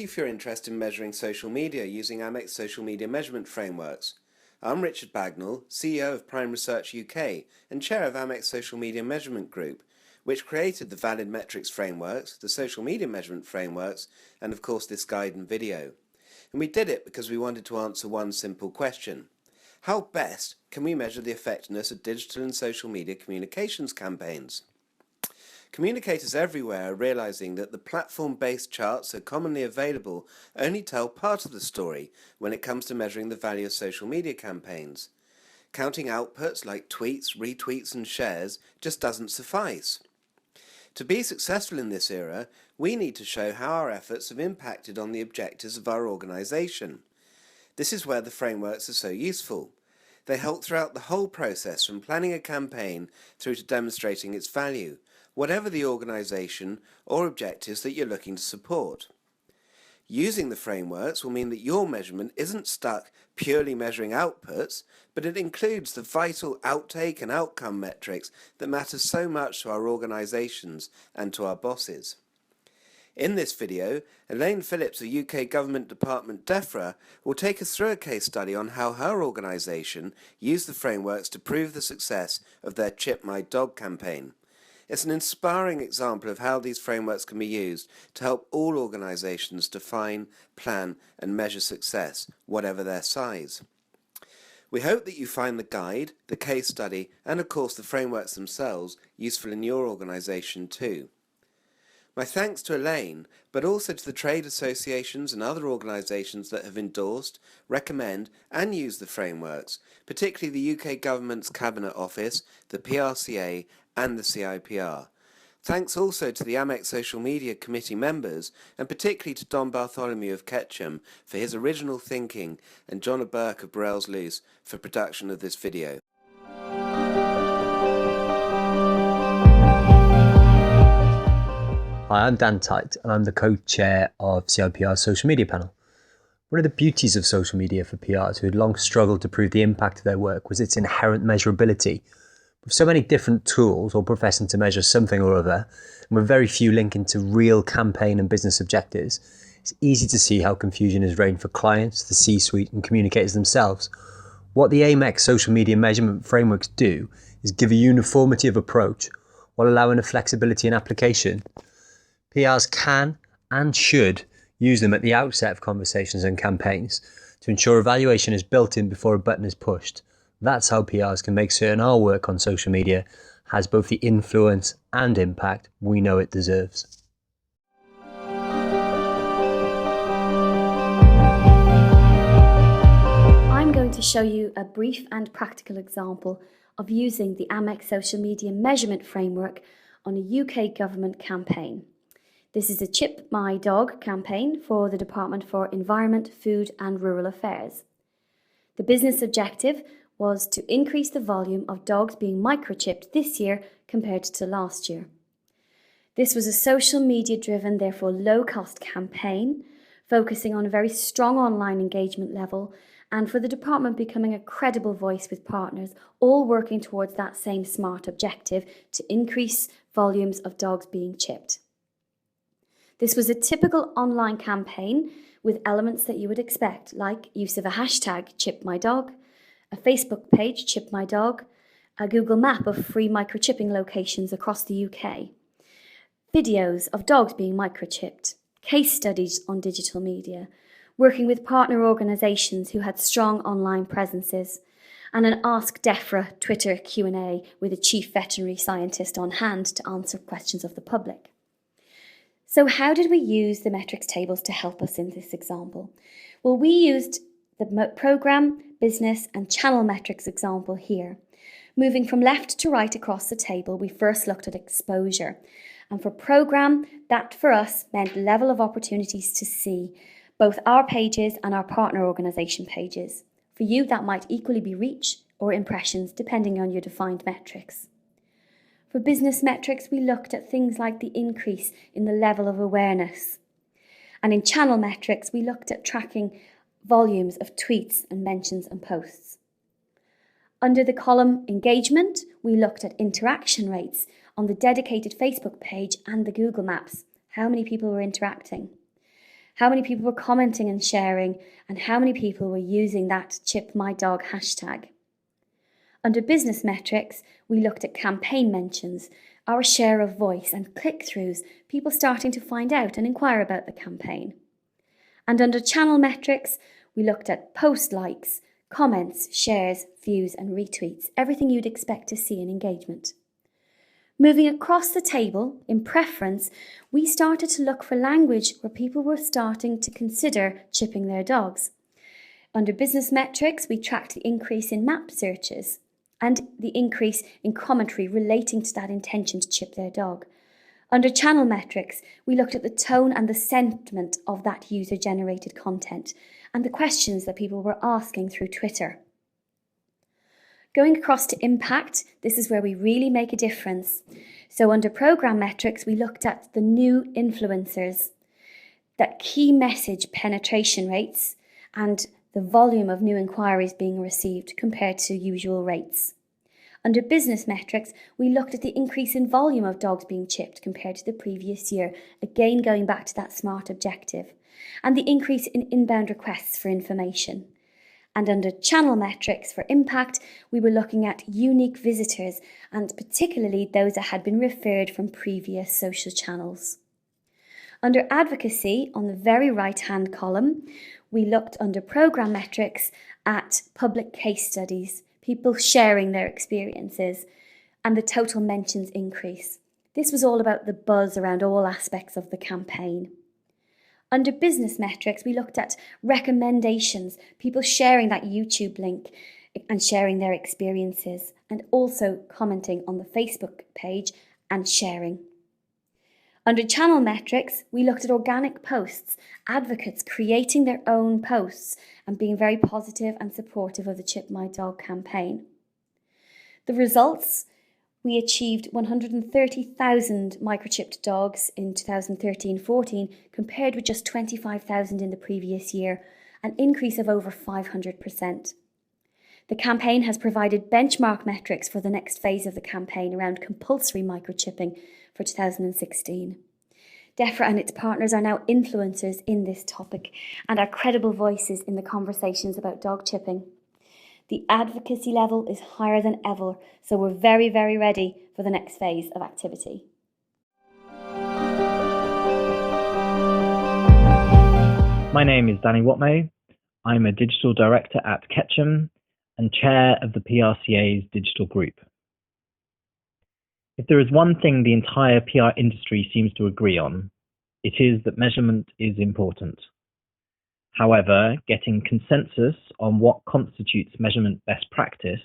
you for your interest in measuring social media using AMEC social media measurement frameworks. I'm Richard Bagnall, CEO of Prime Research UK and Chair of AMEC Social Media Measurement Group, which created the Valid Metrics frameworks, the social media measurement frameworks, and of course this guide and video. And we did it because we wanted to answer one simple question. How best can we measure the effectiveness of digital and social media communications campaigns? Communicators everywhere are realizing that the platform-based charts so commonly available only tell part of the story when it comes to measuring the value of social media campaigns. Counting outputs like tweets, retweets and shares just doesn't suffice. To be successful in this era, we need to show how our efforts have impacted on the objectives of our organization. This is where the frameworks are so useful. They help throughout the whole process, from planning a campaign through to demonstrating its value, whatever the organization or objectives that you're looking to support. Using the frameworks will mean that your measurement isn't stuck purely measuring outputs, but it includes the vital outtake and outcome metrics that matter so much to our organizations and to our bosses. In this video, Elaine Phillips of UK Government Department DEFRA will take us through a case study on how her organisation used the frameworks to prove the success of their Chip My Dog campaign. It's an inspiring example of how these frameworks can be used to help all organisations define, plan and measure success, whatever their size. We hope that you find the guide, the case study and of course the frameworks themselves useful in your organisation too. My thanks to Elaine, but also to the trade associations and other organisations that have endorsed, recommend and use the frameworks, particularly the UK Government's Cabinet Office, the PRCA and the CIPR. Thanks also to the AMEC Social Media Committee members, and particularly to Don Bartholomew of Ketchum for his original thinking, and John Burke of Burrells Luce for production of this video. Hi, I'm Dan Tite and I'm the co-chair of CIPR's social media panel. One of the beauties of social media for PRs who had long struggled to prove the impact of their work was its inherent measurability. With so many different tools all professing to measure something or other, and with very few linking to real campaign and business objectives, it's easy to see how confusion has reigned for clients, the C-suite and communicators themselves. What the AMEC social media measurement frameworks do is give a uniformity of approach while allowing a flexibility in application. PRs can and should use them at the outset of conversations and campaigns to ensure evaluation is built in before a button is pushed. That's how PRs can make certain our work on social media has both the influence and impact we know it deserves. I'm going to show you a brief and practical example of using the AMEC social media measurement framework on a UK government campaign. This is a Chip My Dog campaign for the Department for Environment, Food and Rural Affairs. The business objective was to increase the volume of dogs being microchipped this year compared to last year. This was a social media driven, therefore low-cost campaign, focusing on a very strong online engagement level and for the department becoming a credible voice with partners, all working towards that same smart objective to increase volumes of dogs being chipped. This was a typical online campaign with elements that you would expect, like use of a hashtag #ChipMyDog, a Facebook page #ChipMyDog, a Google map of free microchipping locations across the UK, videos of dogs being microchipped, case studies on digital media, working with partner organisations who had strong online presences, and an Ask DEFRA Twitter Q&A with a chief veterinary scientist on hand to answer questions of the public. So how did we use the metrics tables to help us in this example? Well, we used the programme, business and channel metrics example here. Moving from left to right across the table, we first looked at exposure. And for programme, that for us meant level of opportunities to see both our pages and our partner organisation pages. For you, that might equally be reach or impressions, depending on your defined metrics. For business metrics, we looked at things like the increase in the level of awareness. And in channel metrics, we looked at tracking volumes of tweets and mentions and posts. Under the column engagement, we looked at interaction rates on the dedicated Facebook page and the Google Maps, how many people were interacting. how many people were commenting and sharing, and how many people were using that #ChipMyDog hashtag. Under business metrics, we looked at campaign mentions, our share of voice and click-throughs, people starting to find out and inquire about the campaign. And under channel metrics, we looked at post likes, comments, shares, views and retweets, everything you'd expect to see in engagement. Moving across the table, in preference, we started to look for language where people were starting to consider chipping their dogs. Under business metrics, we tracked the increase in map searches and the increase in commentary relating to that intention to chip their dog. Under channel metrics, we looked at the tone and the sentiment of that user-generated content and the questions that people were asking through Twitter. Going across to impact, this is where we really make a difference. So under program metrics, we looked at the new influencers, that key message penetration rates and the volume of new inquiries being received compared to usual rates. Under business metrics, we looked at the increase in volume of dogs being chipped compared to the previous year, again going back to that SMART objective, and the increase in inbound requests for information. And under channel metrics for impact, we were looking at unique visitors and particularly those that had been referred from previous social channels. Under advocacy, on the very right-hand column, we looked under program metrics at public case studies, people sharing their experiences, and the total mentions increase. This was all about the buzz around all aspects of the campaign. Under business metrics, we looked at recommendations, people sharing that YouTube link and sharing their experiences, and also commenting on the Facebook page and sharing. Under channel metrics, we looked at organic posts, advocates creating their own posts and being very positive and supportive of the Chip My Dog campaign. The results: we achieved 130,000 microchipped dogs in 2013-14 compared with just 25,000 in the previous year, an increase of over 500%. The campaign has provided benchmark metrics for the next phase of the campaign around compulsory microchipping for 2016. DEFRA and its partners are now influencers in this topic and are credible voices in the conversations about dog chipping. The advocacy level is higher than ever, so we're very, very ready for the next phase of activity. My name is Danny Watmo. I'm a digital director at Ketchum and chair of the PRCA's digital group. If there is one thing the entire PR industry seems to agree on, it is that measurement is important. However, getting consensus on what constitutes measurement best practice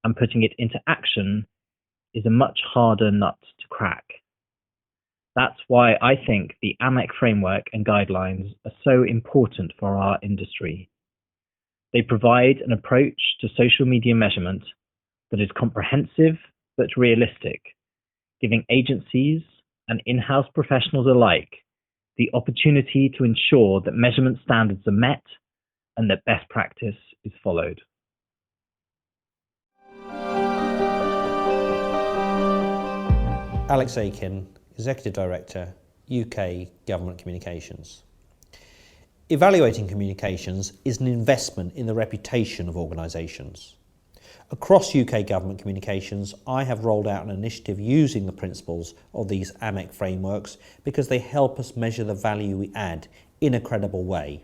and putting it into action is a much harder nut to crack. That's why I think the AMEC framework and guidelines are so important for our industry. They provide an approach to social media measurement that is comprehensive but realistic, giving agencies and in-house professionals alike the opportunity to ensure that measurement standards are met and that best practice is followed. Alex Aiken, Executive Director, UK Government Communications. Evaluating communications is an investment in the reputation of organisations. Across UK Government Communications, I have rolled out an initiative using the principles of these AMEC frameworks because they help us measure the value we add in a credible way.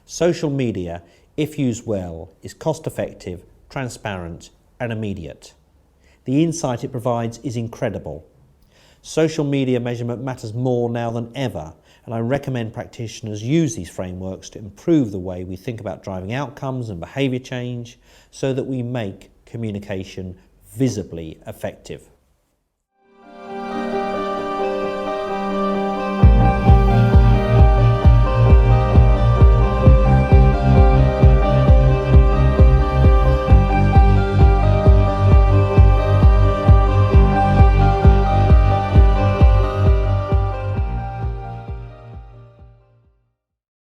Social media, if used well, is cost-effective, transparent and immediate. The insight it provides is incredible. Social media measurement matters more now than ever, and I recommend practitioners use these frameworks to improve the way we think about driving outcomes and behaviour change so that we make communication visibly effective.